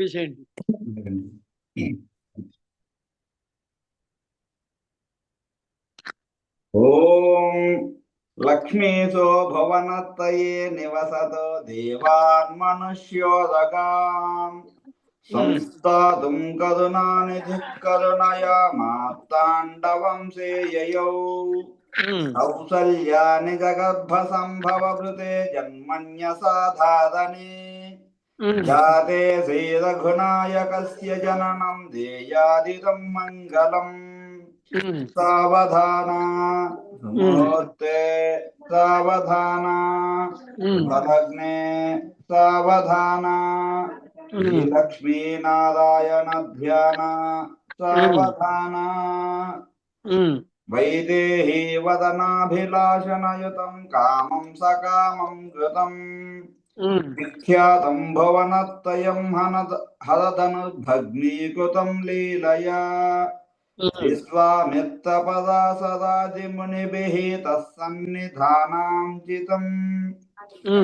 విషయండి. ఓం లక్ష్మీశో భువనత్తయే నివసతో దేవాన్ మనుష్యోదగాన్ సంస్థాతుం కరుణానిధిః కరుణయా మార్తాండవం సేయయౌ కౌసల్యాని జగర్భ సంభవ భృతే జన్మన్యసాధారణే జాతే శ్రీరఘునాయకస్య జననం దేయాదిదం మంగళం సావధానా ముహూర్తే సావధానా భలగ్నే సావధానా శ్రీలక్ష్మీనారాయణ ధ్యాన సావధానా వైదేహీ వదనాభిలాషణయుతం కామం సకామం కృతం విఖ్యాతం భువనత్తయం హరధనుర్భగ్నీకృతం లీలయా విశ్వామిత్రపదా సదాజిమునిభిః తత్సన్నిధానాంచితం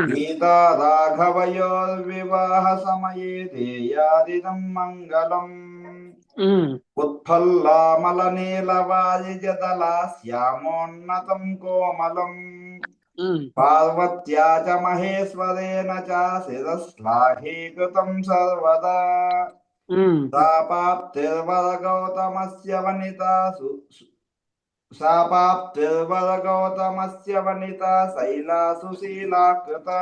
గీతా రాఘవయోర్వివాహ సమయే దేయాదిదం మంగళం ఉత్ఫుల్లామలనీలవారిజదలా శ్యామోన్నతం కోమలం పార్వత్యా చ మహేశ్వరేణ చ శిరశ్లాఘీకృతం సర్వదా సాపాప్తిర్వరగౌతమస్య వనితా శైలా సుశీలా కృతా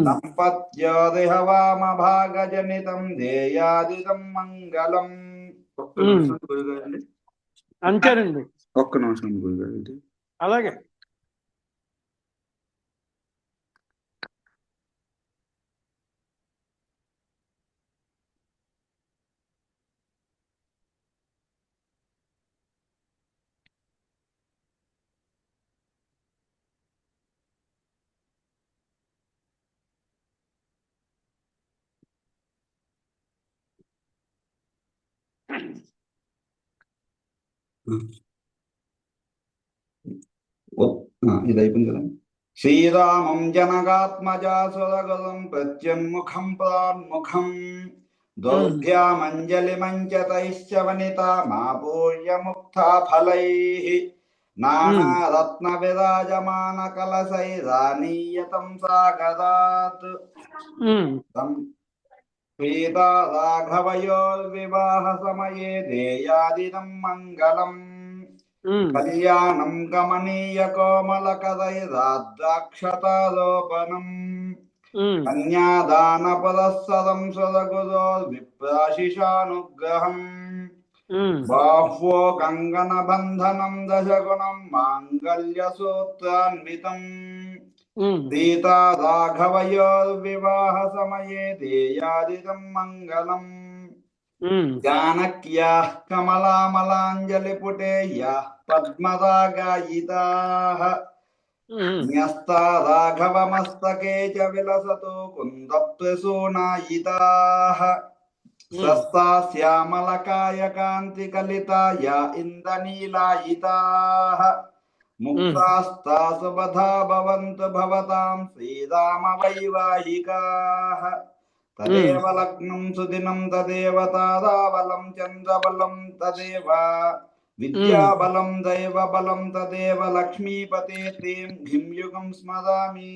సంపత్యోదిహ వామభాగజనితం దేయాదిదం మంగళం. అంతేనండి. ఒక్క నిమిషం గురుగారు. అలాగే ఇది అయిపోయింది కదా. శ్రీరామం జనగాత్మజా సురగులం ప్రత్యన్ముఖం ప్రాన్ముఖం దౌర్భ్యామంజలిమంచతైశ్చ వనితా మాపూర్యముక్తా ఫలైః నానారత్న విరాజమాన కలశైరానీయతం సాగరాత్ సీతా రాఘవయోర్వివాహ సమయే దేయాదిదం మంగళం కళ్యాణం గమనీయ కోమలకరైరాద్రాక్షతారోపణం కన్యాదాన పురస్సరం సురగురోర్విప్రాశిషానుగ్రహం బాహ్వో కంగన బంధనం దశగుణం మాంగళ్య సూత్రాన్వితం సీతా రాఘవయోర్వివాహ సమయే దేయాదిదం మంగళం జానక్యాః కమలామలాంజలిపుటే యాః పద్మరాగాయితాః న్యస్తా రాఘవమస్తకే చ విలసతో కుందప్రసూనాయితాః స్వస్తా శ్యామలకాయకాంతికలితా యా ఇంద్రనీలాయితాః ముక్తాస్తా సుబధా భవంతు భవతాం శ్రీరామవైవాహికాః తదేవ లగ్నం సుదినం తదేవ తారాబలం చంద్రబలం తదేవ విద్యాబలం దైవబలం తదేవ లక్ష్మీపతే తేం ఘిం యుగం స్మరామి.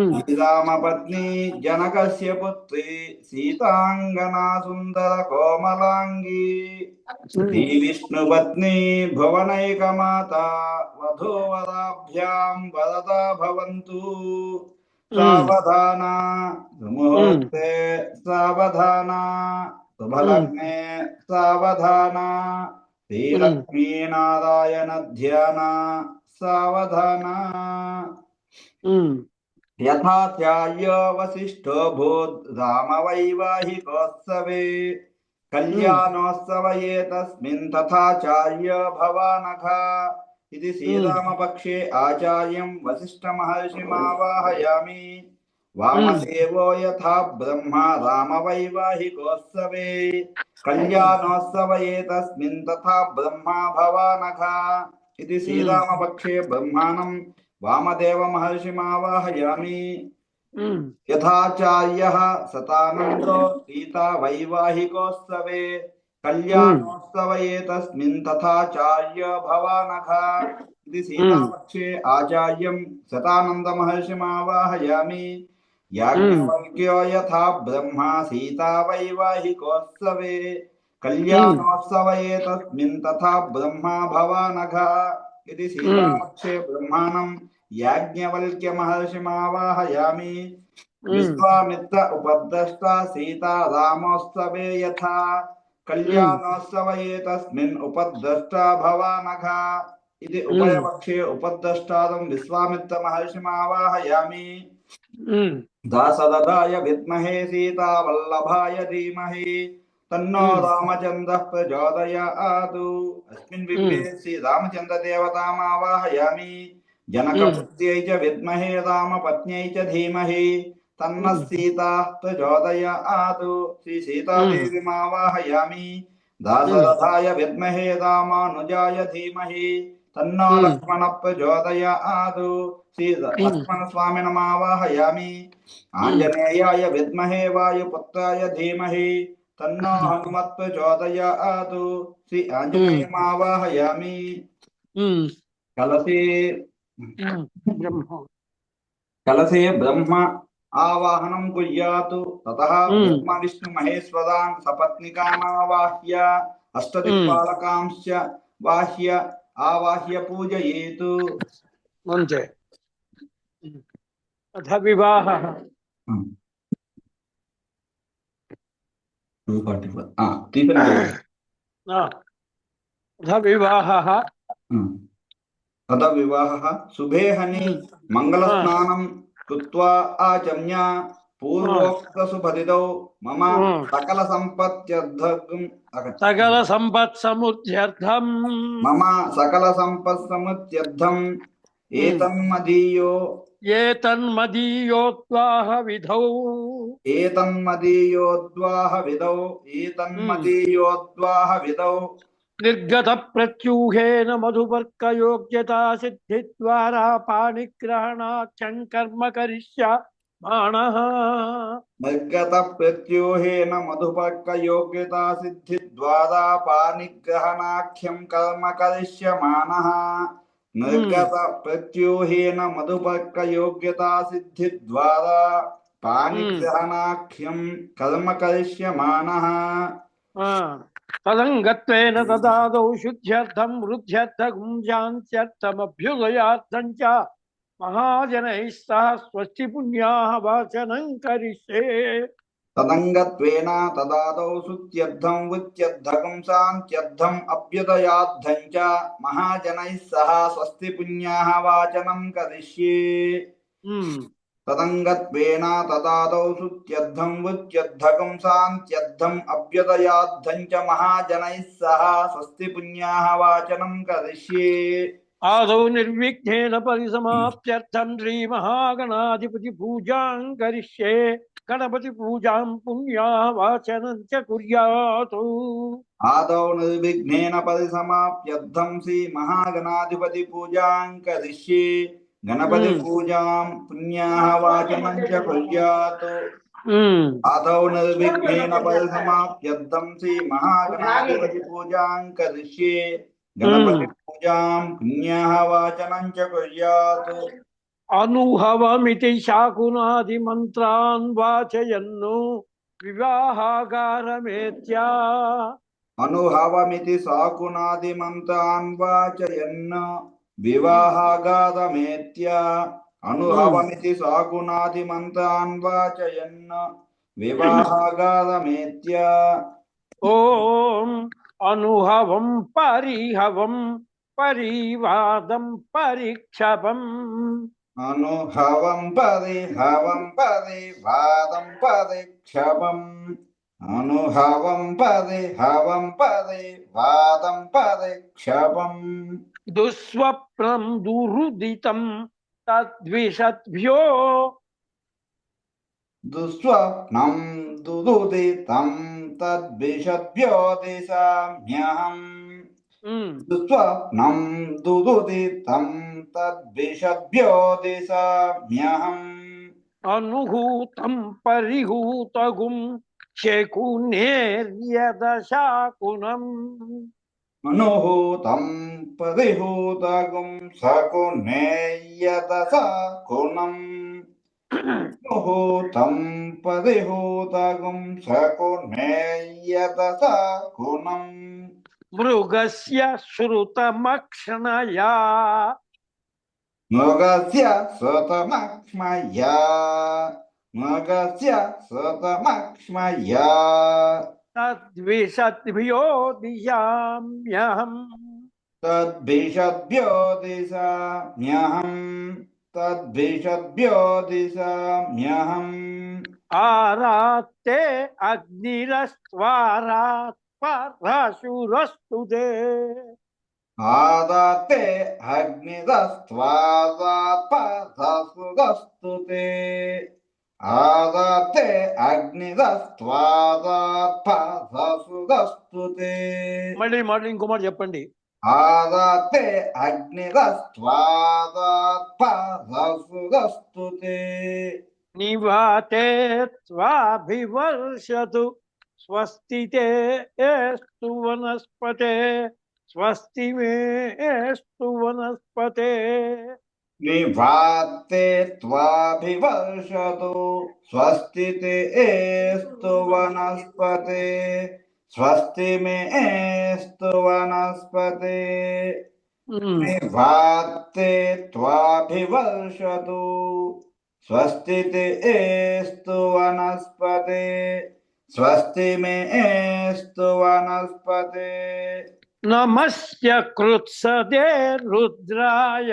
శ్రీరామపత్ని జనకస్య పుత్రి సీతాంగనా సుందర కోమలాంగి శ్రీ విష్ణుపత్ని భువనైకమాత వధూవరాభ్యాం వరదా భవంతు. సావధానా ముహూర్తే సావధానా శుభలగ్నే సావధానా శ్రీలక్ష్మీనారాయణ ధ్యాన సావధానా. యథాచార్యో వసిష్ఠో భూద్ రామవైవాహికోత్సవే కళ్యాణోత్సవయే తస్మిన్ తథాచార్యో భవానఘా. ఇది శ్రీరామపక్షే ఆచార్యం వసిష్ఠ మహర్షిమావాహయామి. వామదేవో యథా బ్రహ్మ రామవైవాహికోత్సవే కళ్యాణోత్సవయే తస్మిన్ తథా బ్రహ్మ భవానఘా. ఇది శ్రీరామపక్షే బ్రహ్మాణం వామదేవ మహర్షిమావాహయామి. यथाचार्यः सतानन्दो सीता वैवाहिकोत्सवे कल्याणोत्सव एतस्मिन् तथाचार्य भवानघा इति सीतापक्षे आचार्यं सतानन्दमहर्षिमावाहयामि याज्ञवल्क्यो यथा ब्रह्मा सीता वैवाहिकोत्सवे कल्याणोत्सव एतस्मिन् तथा ब्रह्मा भवानघा इति सीतापक्षे ब्रह्माणं याज्ञवल्क्यमहर्षिमावाहयामि विश्वामित्र उपद्रष्टा सीता रामोत्सवे यथा कल्याणोत्सव एतस्मिन् उपद्रष्टा भवानघा इति उभयपक्षे उपद्रष्टारं विश्वामित्र महर्षिमावाहयामि दासददाय विद्महे सीतावल्लभाय धीमहि तन्नो रामचन्द्रः प्रचोदयात् अस्मिन् बिम्बे श्रीरामचन्द्रदेवतामावाहयामि जनकपुत्र्यै च विद्महे रामपत्न्यै च धीमहि तन्नः सीता प्रचोदयात् श्रीसीतादेवीमावाहयामि दासरथाय विद्महे रामानुजाय धीमहि तन्नो लक्ष्मणः प्रचोदयात् श्री लक्ष्मणस्वामिनमावाहयामि आञ्जनेयाय विद्महे वायुपुत्राय धीमहि तन्नो हनुमत् प्रचोदयात् श्री आञ्जनेयमावाहयामि कलशे ब्रह्म आवाहनं कुर्यात् ततः ब्रह्म विष्णु महेश्वरान् सपत्निकानावाह्य अष्टदिक्पालकांश्च बाह्य आवाह्य पूजयेत् अंते अथ विवाहः 244 अथ विवाहः तदा विवाहः शुभे हनि मंगलस्नानं कृत्वा आचम्य पूर्वोक्तसुभदितौ मम सकल संपत्समुद्ध्यर्थं एतन्मदीयोद्वाह विधौ निर्गत प्रत्यूहेन मधुपर्कयोग्यता सिद्धिद्वारा पाणिग्रहणाख्यं कर्म करिष्यमाणः निर्गत प्रत्यूहेन मधुपर्कयोग्यता सिद्धिद्वारा पाणिग्रहणाख्यं कर्म करिष्यमाणः निर्गत प्रत्यूहेन मधुपर्कयोग्यता सिद्धिद्वारा पाणिग्रहणाख्यं कर्म करिष्यमाणः तदङ्गत्वेन तदादौ शुद्ध्यर्थं वृद्ध्यर्थं शान्त्यर्थमभ्युदयार्थं च महाजनैः सह स्वस्ति पुण्याः वाचनं करिष्ये तदङ्गत्वेन तदादौ शुद्ध्यर्थं वृद्ध्यर्थं शान्त्यर्थम् अभ्युदयार्थं च महाजनैः सह स्वस्ति पुण्याः वाचनं करिष्ये तदङ्गत्वेन तदादौ शुद्ध्यर्थं वृद्ध्यर्थं शान्त्यर्थम् अभ्युदयार्थं च महाजनैः सह स्वस्ति पुण्याः वाचनं करिष्ये आदौ निर्विघ्नेन परिसमाप्त्यर्थं श्रीमहागणाधिपति पूजां करिष्ये गणपति पूजां पुण्याः वाचनं च कुर्यात् आदौ निर्विघ्नेन परिसमाप्त्यर्थं श्रीमहागणाधिपति पूजां करिष्ये गणपति पूजां पुण्याः वाचनं च कुर्यात् आदौ निर्विघ्नेन परिसमाप्त्यर्थं श्रीमहागणाधिपति पूजां करिष्ये गणपति पूजां पुण्याः वाचनं च कुर्यात् अनुभवमिति शाकुनादि मंत्रान् वाचयन्नु विवाहागारमेत्या अनुभवमिति शाकुनादि मंत्रान् वाचयन् विवाहागारमेत्य अनुभवमिति शाकुनादि मंत्रान् वाचयन् विवाहागारमेत्य ओम अनुभवं परिहवं परिवादं परीक्षपम् अनुभवं परिहवं परिवादं परीक्षपम् अनुभवं परिहवं परिवादं परीक्षपम् दुःस्वप्नं दुरुदितं तद्विषद्भ्यो दुःस्वप्नं दुरुदितं तद्विषद्भ्यो दिशाम्यहम् दुःस्वप्नं दुरुदितं तद्विषद्भ्यो दिशाम्यहम् అనుహూతం పరిహూతగుం శకునేర్యదశాకునం అనుహూతం పరిహూతగుం సకునేయదస కుణం అనుహూతం పరిహూతగుం సకునేయదస కుణం మృగస్య శ్రుతమక్షణయా మృగస్య శ్రుతమక్ష్మయా మృగస్య శ్రుతమక్ష్మయా తద్విషద్భ్యో దిశామ్యహం తద్భిషద్భ్యో దిశామ్యహం తద్భిషద్భ్యో దిశామ్యహం ఆరాత్తే అగ్నిరస్త్వారాత్ పరశురస్తు తే ఆదాతే అగ్నిదస్త్వాదాత్పదసుదస్తు తే ఆదాతే అగ్నిదస్త్వాదాత్పదసుదస్తు తే మళ్ళీ ఇంకో మాట చెప్పండి. ఆదాతే అగ్నిదస్త్వాదాత్పదసుదస్తు తే నివాతే త్వాభివర్షతు స్వస్తి తే ఏస్తు వనస్పతే స్వస్తి మేస్తు వనస్పతే నివాతే త్వాభివర్షతు స్వస్తి తే ఏస్తు వనస్పతే స్వస్తి మేస్తు వనస్పతే నివాతే త్వాభివర్షతు స్వస్తి తే ఏస్తు వనస్పతే స్వస్తి మేస్తు వనస్పతే నమస్య కృత్సదే రుద్రాయ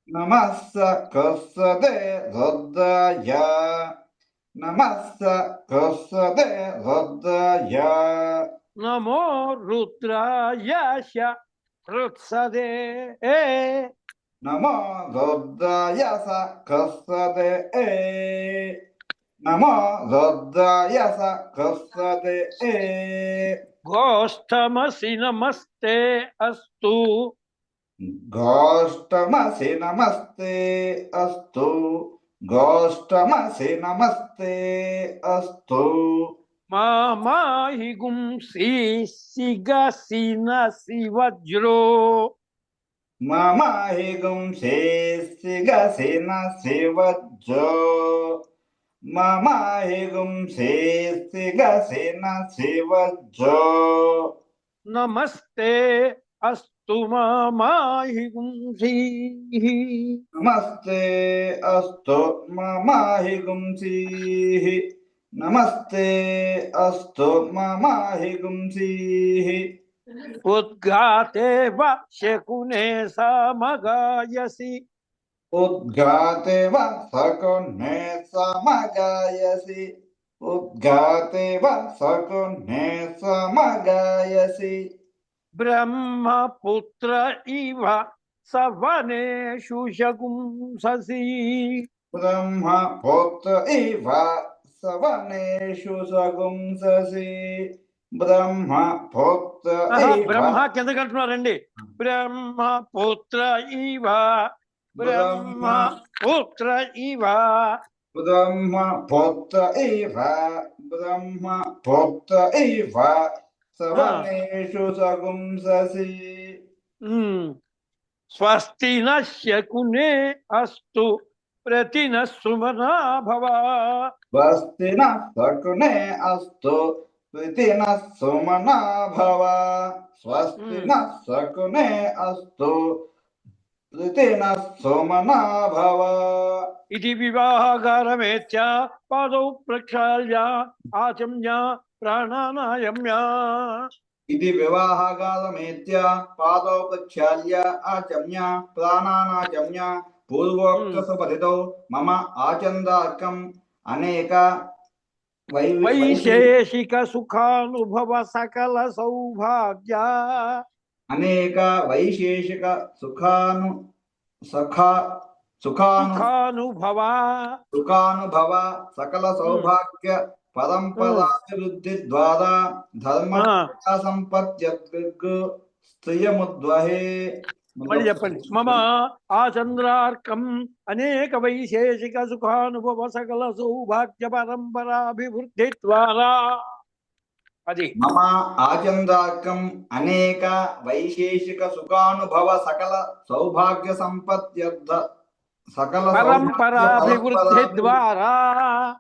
నమస్స కృత్సదే రుద్రాయ నమస్స కృత్సదే రుద్రాయ నమో రుద్రాయ కృత్సదే నమో రుద్రాయ స కృత్సదే నమో రుద్రాయ స కృత్సదే గోష్టమసి నమస్తే అస్తు గోష్టమసి నమస్తే అస్తు గోష్టమసి నమస్తే అస్తు మామాహి గుంసి సిగసినసి వజ్రో మమాహి గుంసే సిగసిన శివజ్జో మమాహి గుంసే సిగసిన శివజ్జో నమస్తే అస్తు మామాహి గుంసి నమస్తే అస్తు మమాహి గుంసీ నమస్తే అస్తు మమాహి గుంసీ ఉద్గాతే శకునే సమగాయసి ఉద్గాతే వ సకునే సమగాయసి ఉద్గాతే వ సకునే సమగాయసి బ్రహ్మపుత్ర ఇవ సవనేషు శగుంససి బ్రహ్మపుత్ర ఇవ సవనేషు సగుంససి బ్రహ్మపుత్ర బ్రహ్మ కిందకి అంటున్నారండి. బ్రహ్మపుత్ర ఇవ బ్రహ్మపుత్ర ఇవ బ్రహ్మపుత్ర ఇవ బ్రహ్మపుత్ర ఇవ సవనేషు సగుంససి స్వస్తి న శకునే అస్తు ప్రతిన సుమనా భవ స్వస్తి న శకునే అస్తు ప్రతిన సుమనా భవ స్వస్తి న శకునే అస్తు ప్రతిన సుమనా భవ ఇది వివాహకారమేత్య పాదౌ ప్రక్షాళ్య ఆచమ్య ప్రాణానాయమ్య ఇది వివాహకాలమేత్య పాదౌ ప్రక్షాళ్య ఆచమ్య ప్రాణానాచమ్య పూర్వోక్త సుపతితో మమ ఆచందార్కం అనేక వైశేషిక సుఖానుభవ సకల సౌభాగ్య అనేక వైశేషిక సుఖానుభవ సకల సౌభాగ్య పరంపరాభివృద్ధి ద్వారా ధర్మ సంపత్యద్విగ్ స్త్రియముద్వహే మళ్ళీ చెప్పండి. మమ ఆచంద్రార్కం అనేక వైశేషిక సుఖానుభవ సకల సౌభాగ్య పరంపరాభివృద్ధి ద్వారా. అది మమ ఆచందాకం అనేక వైశేషిక సుఖానుభవ సకల సౌభాగ్య సంపత్త్యర్థ సకల పరంపరాభివృద్ధి ద్వారా.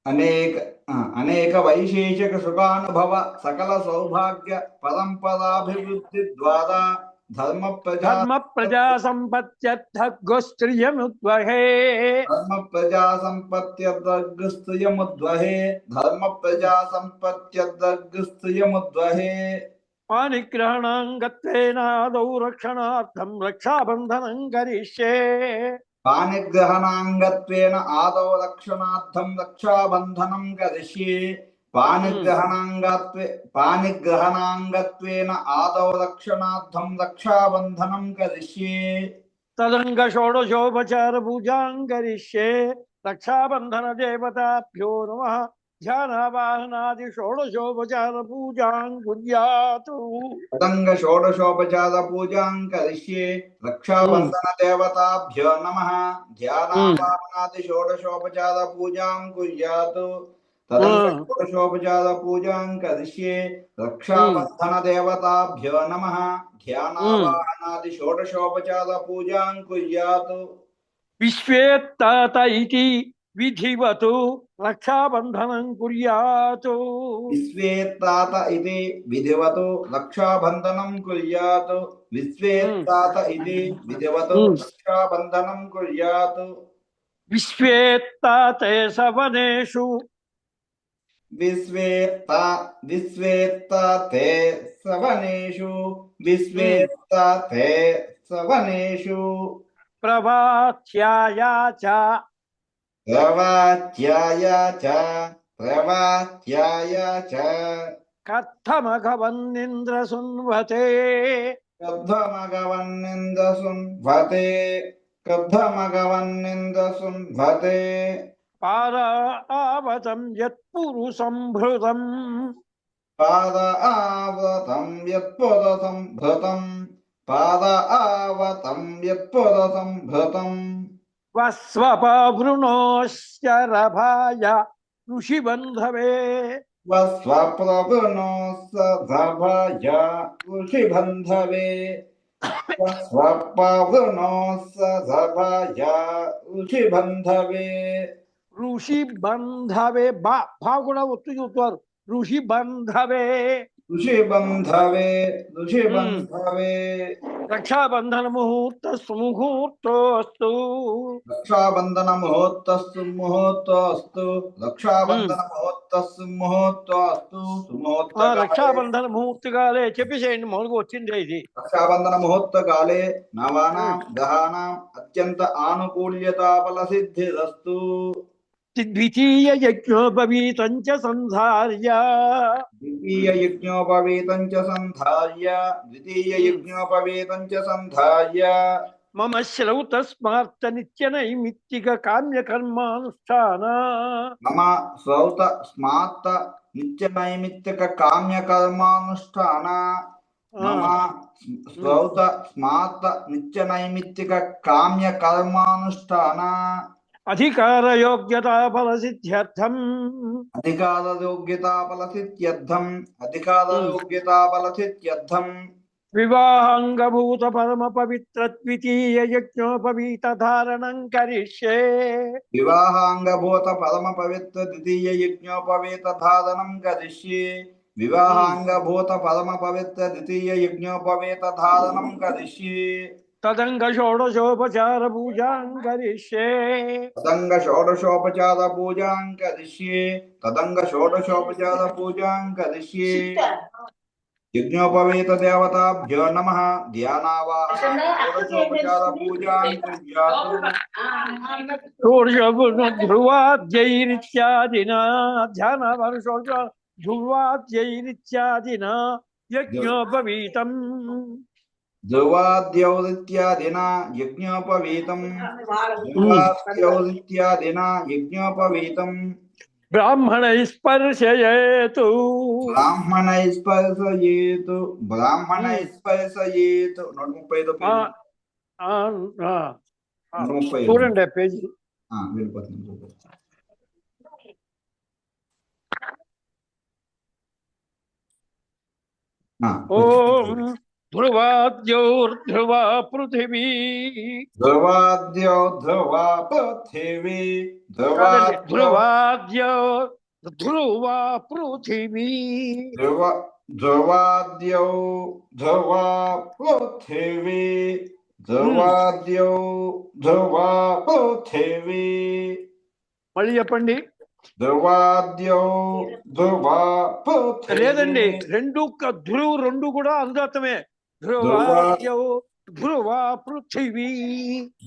అనేక వైశేషిక సుఖానుభవ సకల సౌభాగ్య పరంపరాభివృద్ధి ద్వారా ధర్మ ప్రజా సంపత్త్యర్థ గోస్త్రియముద్వహే. ధర్మ ప్రజా సంపత్త్యర్థగస్త్రియముద్వహే. ధర్మ ప్రజా సంపత్త్యర్థగస్త్రియముద్వహే. పాణిగ్రహణాంగత్వేనాదౌ రక్షణార్థం రక్షాబంధనం కరిష్యే. పాణిగ్రహణాంగత్వేన ఆదౌ రక్షణార్థం రక్షాబంధనం కరిష్యే. పాణిగ్రహణాంగత్వేన ఆదౌ రక్షణార్థం రక్షాబంధనం కరిష్యే. తదంగ షోడశోపచార పూజాం కరిష్యే. రక్షాబంధన దేవతాభ్యో నమః. ధ్యానవాహనాది షోడశోపచార పూజాం కుర్యాతు. తదంగ షోడశోపచార పూజాం కరిష్యే. రక్షాబంధన దేవతాభ్యో నమః. ధ్యానవాహనాది షోడశోపచార పూజాం కుర్యాతు. తదంగ షోడశోపచార పూజాం కరిష్యే. రక్షాబంధన దేవతాభ్యో నమః. ధ్యానవాహనాది షోడశోపచార పూజాం కుర్యాతు. విశ్వేత్తాత ఇతి విధివతు రక్షాబంధనం కుర్యాతు. విశ్వేత్తాత ఇది విధివతు రక్షాబంధనం కుర్యాతు. విశ్వేత్తాత ఇది విధివతు రక్షాబంధనం కుర్యాతు. విశ్వేత్తాతే సవనేషు. విశ్వేత్తాతే సవనేషు. విశ్వేత్తాతే సవనేషు. ప్రభాత్యాయా చ. ప్రవాత్యాయా చ. ప్రవాత్యాయా చ. కథమఘవన్నింద్ర సున్వతే. కథమఘవన్నింద్ర సున్వతే. కథమఘవన్నింద్ర సున్వతే. పారావతం యత్పురుషంభృతం. పాదావతం యత్పురుషంభృతం. పాదావతం యత్పురుషంభృతం. వస్వపవృణోశ్చరభాయ ఋషిబంధవే. వస్వప్రవృణో సభాయ ఋషిబంధవే. వస్వప్రవృణో సభాయ ఋషిబంధవే. ఋషిబంధవే. భా కూడా ఒత్తు చూస్తారు. ఋషిబంధవే. ఋషిబంధవే. ఋషిబంధవే. రక్షాబంధన ముహూర్తోస్తు. రక్షాబంధన ముహూర్తస్తు ముహూర్తోస్తు. రక్షాబంధన ముహూర్తస్తు ముహూర్తోస్తు. రక్షాబంధన ముహూర్తకాలే చెప్పేసేయండి. మామూలుగా వచ్చిందే ఇది. రక్షాబంధన ముహూర్తకాలే నవానాం గ్రహాణాం అత్యంత ఆనుకూల్యతా బల సిద్ధిరస్తు. ద్వితీయ యజ్ఞోపవీతం చ సంధార్య. ద్వితీయ యజ్ఞోపవీతం చ సంధార్య. ద్వితీయ యజ్ఞోపవీతం చ సంధార్య. మమ శ్రౌత స్మార్త నిత్య నైమిత్తిక కామ్య కర్మానుష్ఠాన. మమ శ్రౌత స్మార్త నిత్య నైమిత్తిక కామ్య కర్మానుష్ఠాన. మమ శ్రౌత స్మార్త నిత్య నైమిత్తిక కామ్య కర్మానుష్ఠాన. అధికార యోగ్యతా ఫల సిద్ధ్యర్థం. అధికార యోగ్యతా ఫల సిద్ధ్యర్థం. అధికార యోగ్యతా ఫల సిద్ధ్యర్థం. వివాహాంగభూత పరమ పవిత్ర ద్వితీయ యజ్ఞోపవీత ధారణం కరిష్యే. వివాహాంగభూత పరమ పవిత్ర ద్వితీయ యజ్ఞోపవీత ధారణం కరిష్యే. వివాహాంగభూత పరమ పవిత్ర ద్వితీయ యజ్ఞోపవీత ధారణం కరిష్యే. తదంగ షోడశోపచార పూజాం కరిష్యే. తదంగ షోడశోపచార పూజాం కరిష్యే. తదంగ షోడశోపచార పూజాం కరిష్యే. యజ్ఞోపవీత దేవతాభ్యో నమః. ధ్యానావాహన షోడశోపచార పూజాం కుర్యాతు. ధ్రువాద్యైరిత్యాదినా ధ్యానవర్షోజ ధ్రువాద్యైరిత్యాదినా యజ్ఞోపవీతం. ధ్రువాద్యౌరిత్యాదినా యజ్ఞోపవీతం. ధ్రువాద్యౌరిత్యాదినా యజ్ఞోపవీతం. బ్రాహ్మణై స్పర్శయేతు బ్రాహ్మణై స్పర్శయేతు. బ్రాహ్మణై స్పర్శయేతు. 135 పేజీ. 135. చూడండి ఆ పేజీ. వెళ్ళిపోతుంది. ఓం ధ్రువాద్యోర్ధ్రువా పృథివీ. ధ్రువాద్యో ధ్రువా పృథివీ. ధ్రువాద్యో ధ్రువా పృథివీ. ధ్రువాద్యో ధ్రువా పృథివీ. ధ్రువాద్యో ధ్రువా పృథివీ. మళ్ళీ చెప్పండి. ధ్రువాద్యో ధ్రువా పృథివీ. లేదండి, ధ్రువు రెండు కూడా అనుదాతమే. ధ్రువాద్యో ధ్రువా పృథివీ.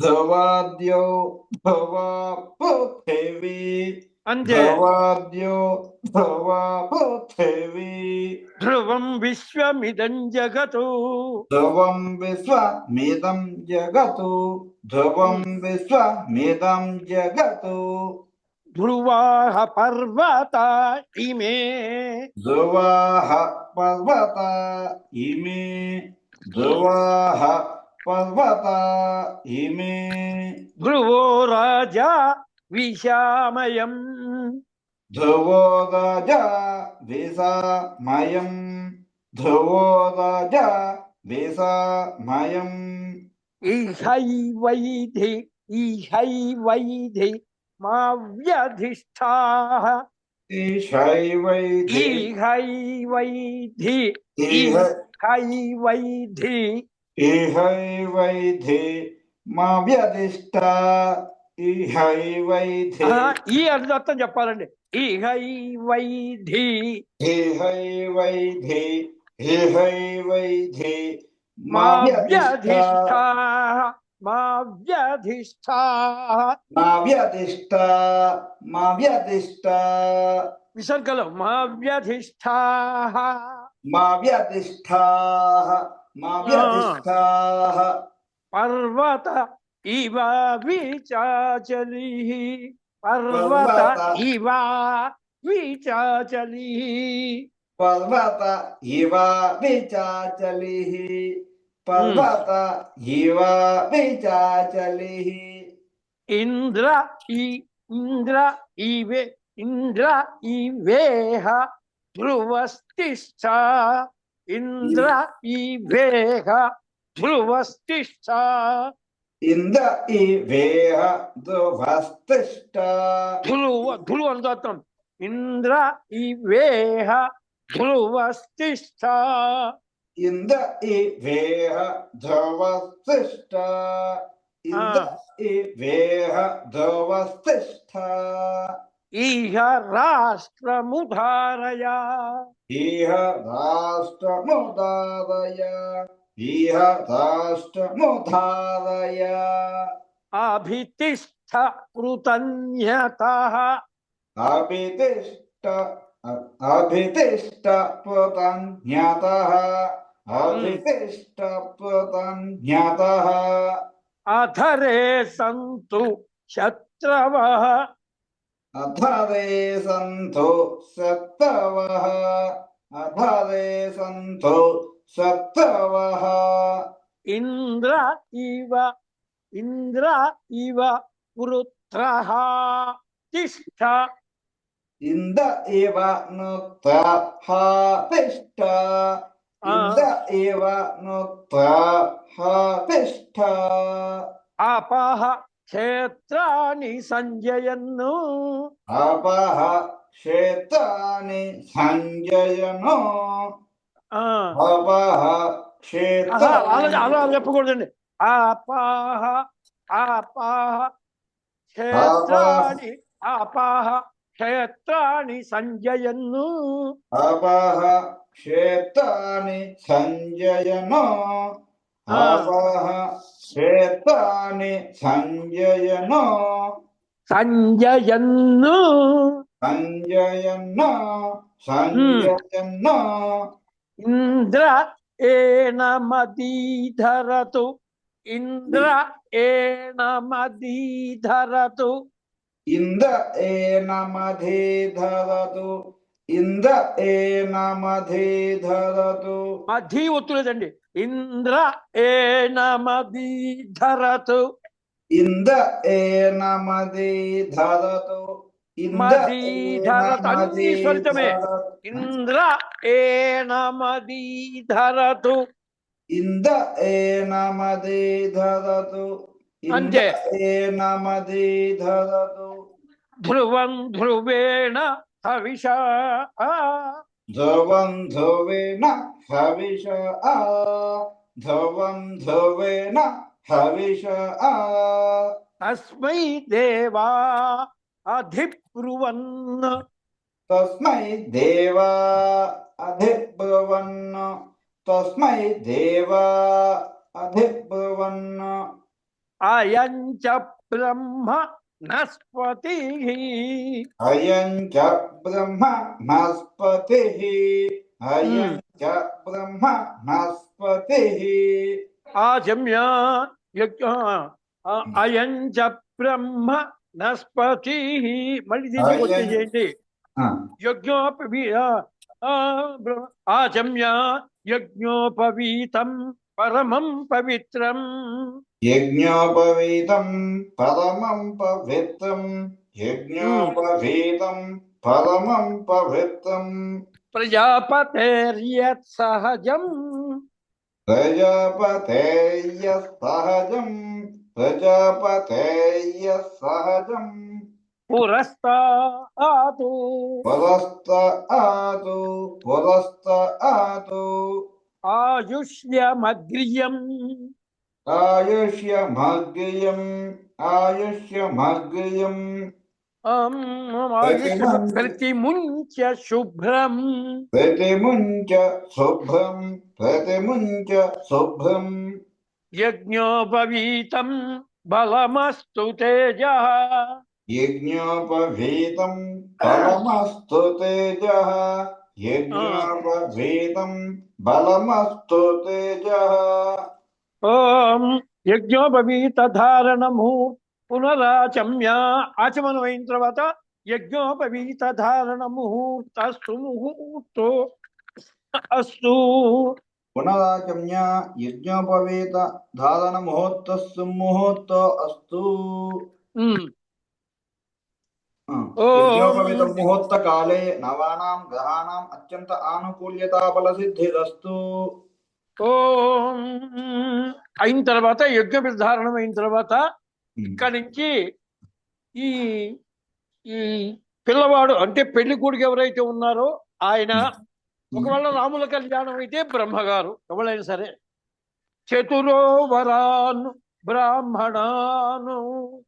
ధ్రువాద్యో ధ్రువా పృథివీ. అంతే. ధ్రువాద్యో ధ్రువా పృథివీ. ధ్రువం విశ్వమిదం జగతు. ధ్రువం విశ్వమిదం జగతు. ధ్రువం విశ్వమిదం జగతు. ధ్రువాః పర్వత ఇమే. ధ్రువాః పర్వత ఇమే. ధ్రువాః పర్వత ఇమే. ధ్రువో రాజా విశామయం. ధ్రువో రాజా విశామయం. ధ్రువో రాజా విశామయం. ఈహైవైధి ఈహైవైధి మా వ్యధిష్ఠాః. ఈశైవైధి. ఈహైవైధి ఈహైవైధి. ఈహైవైధి మా వ్యధిష్ట. ఈహైవైధి. ఈ అర్థం చెప్పాలండి. ఈహైవైధి. ఈహైవైధి. ఈహైవైధి మా వ్యధిష్ఠాః. మా వ్యధిష్ఠాః. మా వ్యధిష్ట. మా వ్యధిష్ట. విసర్గలో మా వ్యధిష్ఠాః. మా వ్యధిష్ఠాః. మా వ్యధిష్ఠాః. పర్వత ఇవ విచాచలిః. పర్వత ఇవ విచాచలిః. పర్వత ఇవ విచాచలిః. పర్వత ఇవ విచాచలిః. ఇంద్ర ఇంద్ర ఇవే ఇంద్ర ఇవేహ ధ్రువస్తిష్ఠ. ఇంద్ర ఇవేహ ధ్రువస్తిష్ఠ. ఇంద్ర ఇవేహ ధ్రువస్తిష్ఠ. ధ్రువ అనుదాత్తం. ఇంద్ర ఇవేహ ధ్రువస్తిష్ఠ. ఇంద్ర ఇవేహ ధ్రువస్తిష్ఠ. ఇంద్ర ఇవేహ ధ్రువస్తిష్ఠ. ఈహ రాష్ట్రముధారయ. ఇహ రాష్ట్రముదారయ. ఇహ రాష్ట్రముధారయ. అభితిష్ఠ కృతన్యతః. అభితిష్ట. అభితిష్ట పృతన్యతః. అభితిష్ట పృతన్యతః. అధరే సంతు శత్రవః. అధరే సంతు శత్రవః. అధరే సంతు శత్రవః. ఇంద్ర ఇవ ఇంద్ర ఇవ వృత్రః తిష్ఠ. ఇంద్ర ఇవ నుత్రః తిష్ఠ. ఇంద్ర ఇవ నుత్రః తిష్ఠ. ఆపః క్షేత్రాణి సంజయన్ను. ఆపః క్షేత్రాణి సంజయను. ఆపః క్షేత్రాణి. అలా చెప్పకూడదండి. ఆపః ఆపః క్షేత్రాణి. ఆపః క్షేత్రాణి సంజయన్ను. ఆపః క్షేత్రాణి సంజయను. ఆపః క్షేత్రాణి సంజయను. సంజయన్ను. సంజయను. సంజయను. ఇంద్ర ఏనమదీధరతు. ఇంద్ర ఏనమదీధరతు. ఇంద ఏనమధే ధరతు ఇంద ఏనమధే ధరతు మధీ ఒత్తులేదండి. ఇంద్ర ఏనమదీధరతు. ఇంద ఏనమధే ధరతు ఇంద మదీధరతు ఏనమధే అన్ని స్వరితమే. ధరతు ఇంద్ర ఏనమదీధరతు. ఇంద ఏనమధే ధరతు ఇంద అంతే. ఏనమధే ధరతు ధ్రువం ధ్రువేణ హవిషా. ధ్రువం ధ్రువేణ హవిష ధ్రువం ధ్రువేణ హవిష తస్మై దేవా అధిబ్రువన్. తస్మై దేవా అధిబ్రువన్ తస్మై దేవా అధిబ్రువన్ అయం చ బ్రహ్మ నస్పతి. అయం చ బ్రహ్మ నస్పతి అయం చ బ్రహ్మ నస్పతి ఆచమ్య యజ్ఞ. అయం చ బ్రహ్మ నస్పతి. మళ్ళీ దీన్ని అయం- వచ్చేసేయండి. యజ్ఞోపవీ ఆచమ్య యజ్ఞోపవీతం పరమం పవిత్రం. యజ్ఞోపవీతం పరమం పవిత్రం యజ్ఞోపవీతం పరమం పవిత్రం ప్రజాపతేర్యత్ సహజం. ప్రజాపతేయ సహజం ప్రజాపతేయ సహజం పురస్తాతు. పురస్తాతు పురస్తాతు ఆయుష్యమగ్రియం. ఆయుష్యమగ్రియం ఆయుష్యమగ్రియం ప్రతిముంచ శుభ్రం. ప్రతిముంచ శుభ్రం ప్రతిముంచ శుభ్రం యజ్ఞోపవీతం బలమస్తు తేజ. యజ్ఞోపవీతం బలమస్తు తేజః యజ్ఞోపవీతం బలమస్తు తేజః ఓం యజ్ఞోపవీత ధారణము పునరాచమ్య. ఆచమనం అయిన తర్వాత యజ్ఞోపవీత ధారణ ముహూర్తస్తు ముహూర్తో అస్తు. పునరాచమ్య యజ్ఞోపవీత ధారణ ముహూర్తస్సు ముహూర్తో అస్తు యజ్ఞోపవీత ముహూర్త కాలే నవానాం గ్రహాణాం అత్యంత ఆనుకూల్యతా బల సిద్ధిరస్తు. ఓం అయిన తర్వాత యజ్ఞ నిర్ధారణం అయిన తర్వాత ఇక్కడి నుంచి ఈ ఈ పిల్లవాడు అంటే పెళ్లి కొడుకు ఎవరైతే ఉన్నారో ఆయన, ఒకవేళ రాముల కళ్యాణం అయితే బ్రహ్మగారు ఎవరైనా సరే, చతురో వరాను బ్రాహ్మణాను.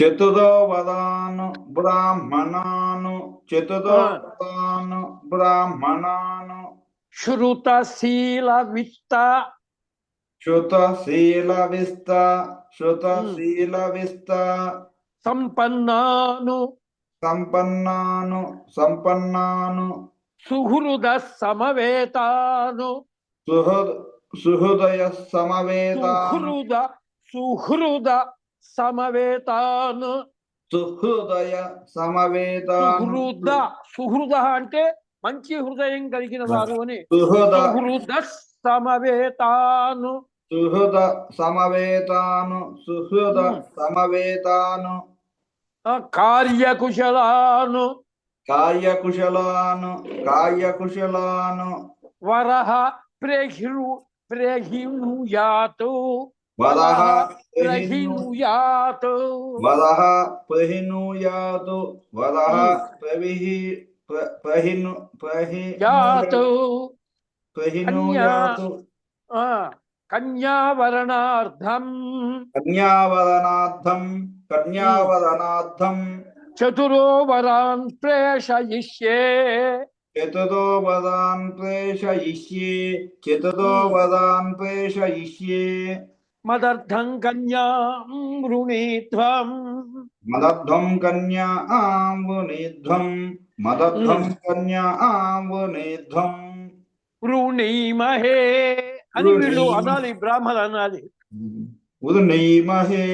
చతురో వదాను బ్రాహ్మణాను చతురో వదాను బ్రాహ్మణాను శృతశీల విత్త. శృతశీలవిస్త సంపన్నాను సంపన్నాను సుహృద సమవేతాను. సుహృదయ సమవేతాను సుహృద సమవేతాను. సుహృద అంటే మంచి హృదయం కలిగిన వారు అని. సుహృద సమవేతాను. సమవేతాను కార్యకుశలాను. కార్యకుశలాను వరహ ప్రహిణుయాతు. వరః ప్రహిణుయాతు. ప్రహిణుయాతు వరః ప్రహిణుయాతు కన్యావరణార్థం. కన్యావదనార్థం చతురో వరాన్ ప్రేషయిష్యే. చతురో వదాన్ ప్రేషయిష్యే మదర్థం కన్యాం వృణీత్వం. మదర్థం కన్యాం వృణీధ్వం వృణీమహే అని వీళ్ళు అనాలి, బ్రాహ్మణులు అనాలి. వృణీమహే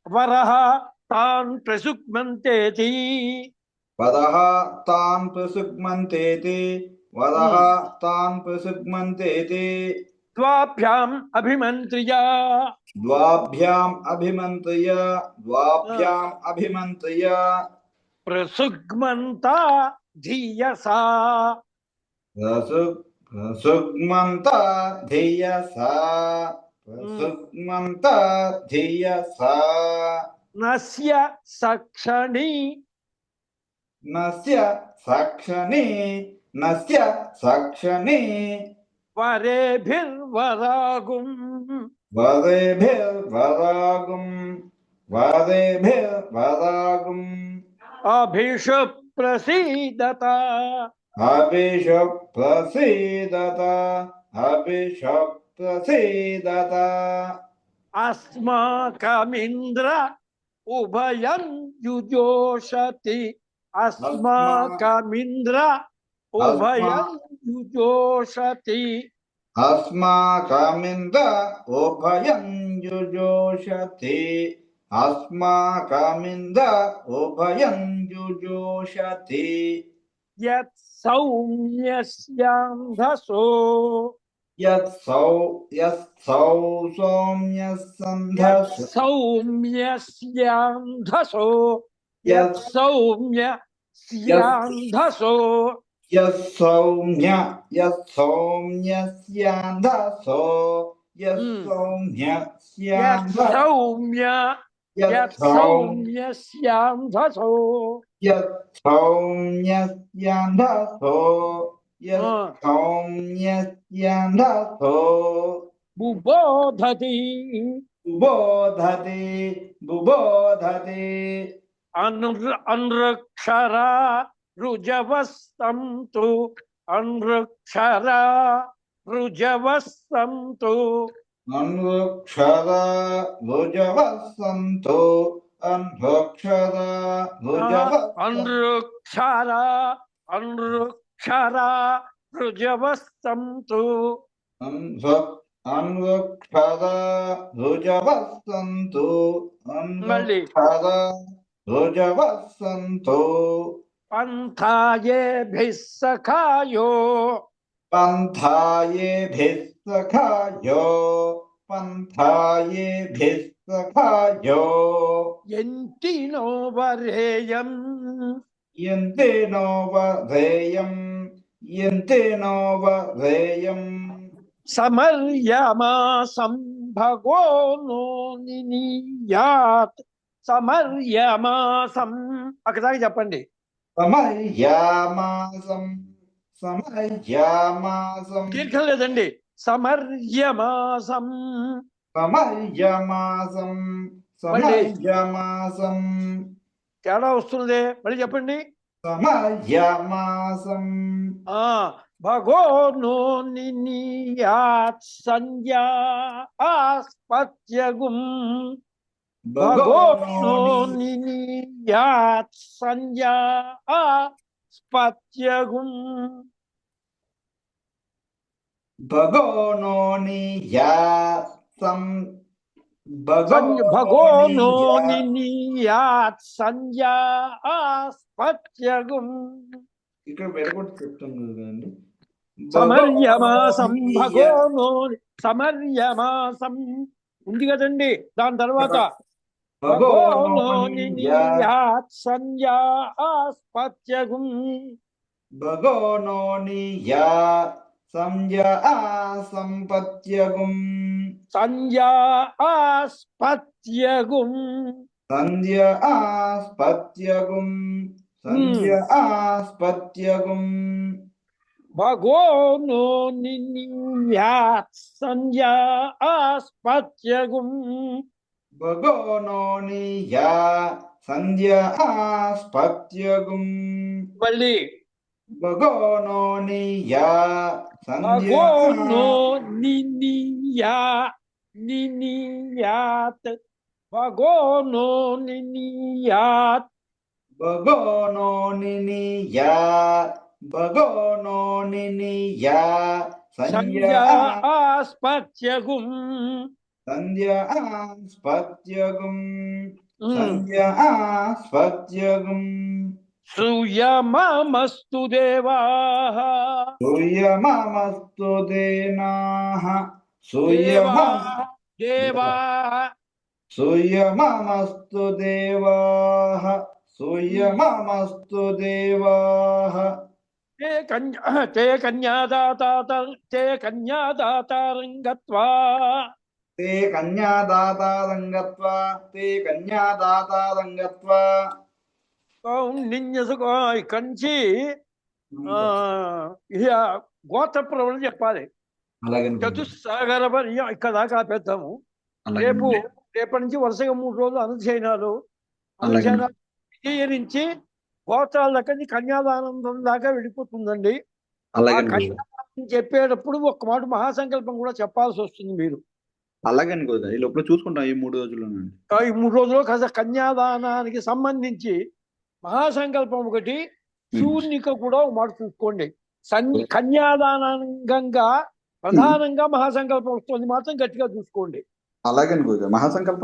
వరః తాన్ ప్రసుగ్మంతేతి వదః తాన్ ప్రసుగ్మంతేతి వదః తాన్ ప్రసుగ్మంతేతి ద్వాభ్యాం అభిమంత్ర్య ద్వాభ్యాం అభిమంత్ర్య ద్వాభ్యాం అభిమంత్ర్య ప్రసుగ్మంత ధీయసా ప్రసుగ్మంత ధియసా ప్రసుగ్మంత ధియసా నస్య సక్షణి నస్య సాక్షణి నస్య సాక్షణి వరేభిర్వరాగుం వదేభిర్వరాగుం వదేభిర్వరాగుం అభిషు ప్రసీదత అభిష ప్రసీదత అభిష ప్రసీదత అస్మాకమింద్ర ఉభయం యుజోషతి అస్మాకమింద్ర ఉభయం యుజోషతి అస్మాకమింద ఉభయం యుజోషతి అస్మాకమింద ఉభయం యుజోషతి యత్ సౌమ్యస్యాంధసో యత్సౌ సౌమ్యసంధస్ సౌమ్యస్యాంధసో యత్ సౌమ్యస్యాంధసో యత్సౌమ్యస్యాంధసో సౌమ్య యత్ సౌమ్యస్యాంధసో యత్సౌమ్యస్యాంధసో యత్సౌమ్యస్యాంధసో బుబోధతి బుబోధతి బుబోధతి అనృక్షరా రుజవస్తంతు అనృక్షరా రుజవస్తంతు అన్వక్షర భుజవసంతో అన్వక్షర అనృక్షరా అనృక్షరా రుజవస్తంతు అన్వక్షర భుజవసంతో అన్వక్షర భుజవసంతో పంథాయేభిః సఖాయో పంథాయేభిః సఖాయో పంథాయేభిః సఖాయో యంతినో వరేయం యంతేనో వరేయం యంతేనో వరేయం సమర్యమాసం భగోనో నినీయాత్ సమర్యమాసం అక్కడికి చెప్పండి సమర్యామాసం సమర్యామాసం కీర్తన లేదండి సమర్యమాసం సమర్యమాసం సమర్యమాసం తేడా వస్తున్నదే మళ్ళీ చెప్పండి సమర్యమాసం భగోనో నినీయాత్ సంజ్ఞా ఆస్పత్యగుం భగోనో నినీయాత్ సంజ్ఞా ఆస్పత్యగుం భగోనో నియాసం భగోనో నినీయాత్ సంజ్ఞా ఆస్పత్యగుం ఇక్కడ పెరగొట్టి చెప్తాను కదండి సమర్యమాసం భగోనో సమర్యమాసం ఉంది కదండి దాని తర్వాత భగోనో నినీయాత్ సంజ్ఞా ఆస్పత్యగుం భగోనో నియా సంజ్ఞా సంపత్యగుం సంజ్ఞా ఆస్పత్యగుం సంధ్య ఆస్పత్యగుం సంధ్య ఆస్పత్యగుం భగోనో నినీయాత్ సంజ్ఞా ఆస్పత్యగుం భగోనో నియా సంధ్య ఆస్పత్యగుం మళ్ళీ భగోనో నియా సంధ్య భగోనో నినీయాత్ భగోనో నినీయాత్ భగోనో నినియా భగోనో నినియా సంజ్ఞా సంజ్ఞా ఆస్పత్యగుం సంధ్యాస్పత్యగం ఉమ్. సంధ్యాస్పత్యగం శ్రూయమామస్తు దేవాః సూర్యమమస్తు దేనాః దేవాః దేవాః సూర్యమమస్తు దేవాః సూర్యమమస్తు దేవాః తే కన్యాదాతారం గత్వా ते कन्यादातारं गत्वा ते कन्यादातारं गत्वा నిన్యసుకో ఇక్కడి నుంచి ఇక గోత్ర ప్రవణ చెప్పాలి. అలాగే చతుస్సాగర పర్యం ఇక్కడ దాకా పెద్దాము. రేపటి నుంచి వరుసగా 3 రోజులు అనుశయనాలు విజయ నుంచి గోత్రాల దగ్గర నుంచి కన్యాదానందం దాకా వెళ్ళిపోతుందండి. ఆ కన్యాదానం చెప్పేటప్పుడు ఒక్క మాట మహాసంకల్పం కూడా చెప్పాల్సి వస్తుంది మీరు. అలాగే ఈ లోపల చూసుకుంటాం ఈ 3 రోజుల్లో. ఈ 3 రోజుల్లో కాస్త కన్యాదానానికి సంబంధించి మహాసంకల్పం ఒకటి, శూర్ణిక కూడా ఒక మాట చూసుకోండి. కన్యాదానంగా ప్రధానంగా మహాసంకల్పం వస్తుంది మాత్రం గట్టిగా చూసుకోండి. అలాగే మహాసంకల్పం